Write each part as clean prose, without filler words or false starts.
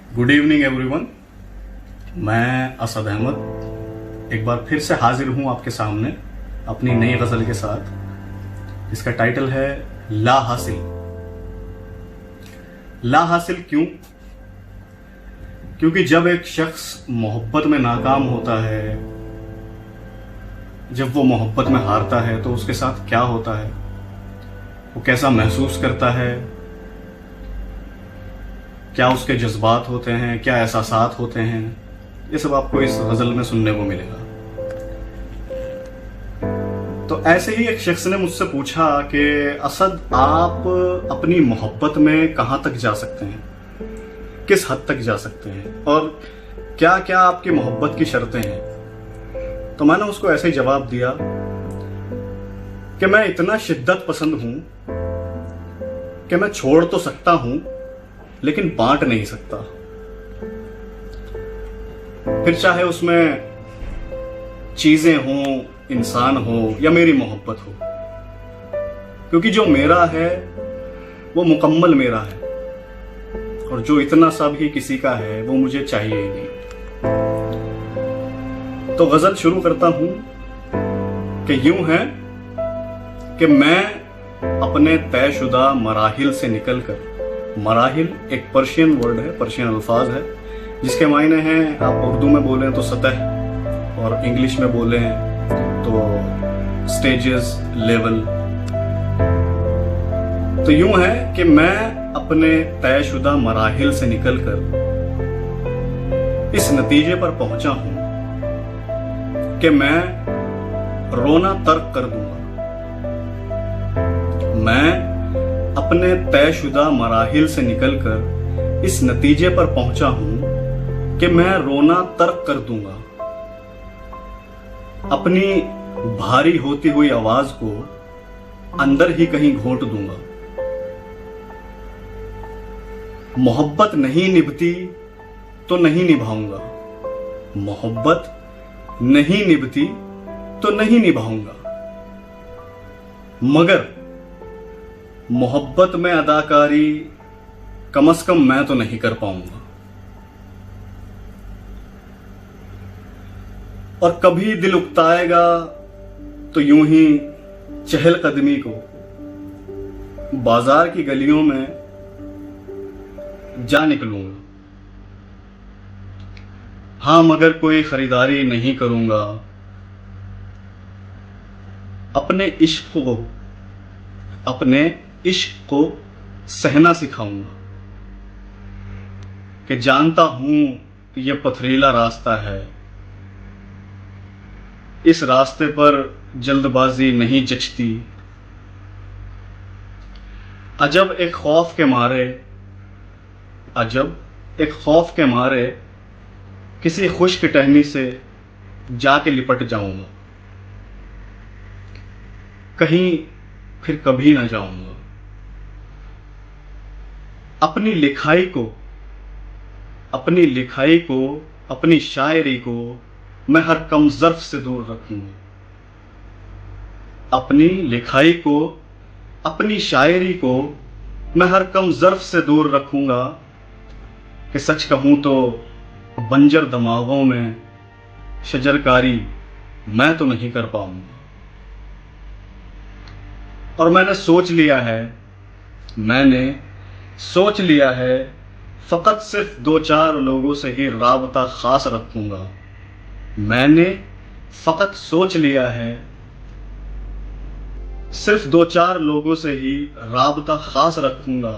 Good evening everyone. मैं असद अहमद एक बार फिर से हाजिर हूं आपके सामने अपनी नई गजल के साथ। इसका टाइटल है ला हासिल। ला हासिल क्यों? क्योंकि जब एक शख्स मोहब्बत में नाकाम होता है, जब वो मोहब्बत में हारता है, तो उसके साथ क्या होता है, वो कैसा महसूस करता है, क्या उसके जज्बात होते हैं, क्या एहसासात होते हैं, ये सब आपको इस गजल में सुनने को मिलेगा। तो ऐसे ही एक शख्स ने मुझसे पूछा कि असद, आप अपनी मोहब्बत में कहां तक जा सकते हैं, किस हद तक जा सकते हैं, और क्या क्या आपकी मोहब्बत की शर्तें हैं। तो मैंने उसको ऐसे ही जवाब दिया कि मैं इतना शिद्दत पसंद हूं कि मैं छोड़ तो सकता हूं लेकिन बांट नहीं सकता। फिर चाहे उसमें चीजें हों, इंसान हो या मेरी मोहब्बत हो, क्योंकि जो मेरा है वो मुकम्मल मेरा है, और जो इतना सा भी किसी का है वो मुझे चाहिए ही नहीं। तो गजल शुरू करता हूं कि यूं है कि मैं अपने तयशुदा मराहिल से निकलकर, मराहिल एक पर्शियन वर्ड है, पर्शियन अल्फाज है, जिसके मायने हैं, आप उर्दू में बोलें तो सतह, और इंग्लिश में बोलें तो स्टेजेस, लेवल। तो यूं है कि मैं अपने तयशुदा मराहिल से निकलकर इस नतीजे पर पहुंचा हूं कि मैं रोना तर्क कर दूंगा। मैं अपने तयशुदा मराहिल से निकलकर इस नतीजे पर पहुंचा हूं कि मैं रोना तर्क कर दूंगा। अपनी भारी होती हुई आवाज को अंदर ही कहीं घोंट दूंगा। मोहब्बत नहीं निभती तो नहीं निभाऊंगा, मोहब्बत नहीं निभती तो नहीं निभाऊंगा, मगर मोहब्बत में अदाकारी कम से कम मैं तो नहीं कर पाऊंगा। और कभी दिल उकताएगा तो यूं ही चहलकदमी को बाजार की गलियों में जा निकलूंगा। हां, मगर कोई खरीदारी नहीं करूंगा। अपने इश्क को सहना सिखाऊंगा कि जानता हूं कि यह पथरीला रास्ता है, इस रास्ते पर जल्दबाजी नहीं जचती। अजब एक खौफ के मारे किसी खुश्क टहनी से जाके लिपट जाऊंगा, कहीं फिर कभी ना जाऊंगा। अपनी लिखाई को, अपनी शायरी को मैं हर कम ज़र्फ़ से दूर रखूंगा। अपनी लिखाई को, अपनी शायरी को मैं हर कम ज़र्फ़ से दूर रखूंगा कि सच कहूं तो बंजर दिमागों में शजरकारी मैं तो नहीं कर पाऊंगा। और मैंने सोच लिया है फ़कत सिर्फ 2-4 लोगों से ही राबता ख़ास रखूंगा। मैंने फ़कत सोच लिया है सिर्फ 2-4 लोगों से ही राबता ख़ास रखूंगा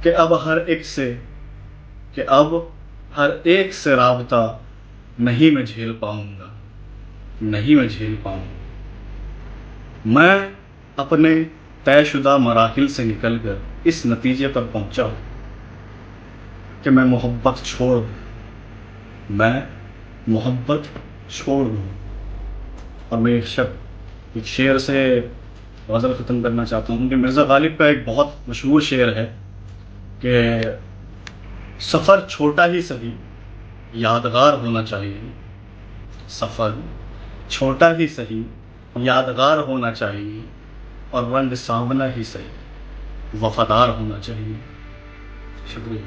कि अब हर एक से राबता नहीं मैं झेल पाऊंगा। मैं अपने तयशुदा मराहिल से निकलकर इस नतीजे पर पहुंचा कि मैं मोहब्बत छोड़ दूं। और मैं एक शेर से गज़ल ख़त्म करना चाहता हूँ कि मिर्ज़ा गालिब का एक बहुत मशहूर शेर है कि सफ़र छोटा ही सही यादगार होना चाहिए, सफ़र छोटा ही सही यादगार होना चाहिए, और रंग सांवला ही सही वफ़ादार होना चाहिए। शुक्रिया।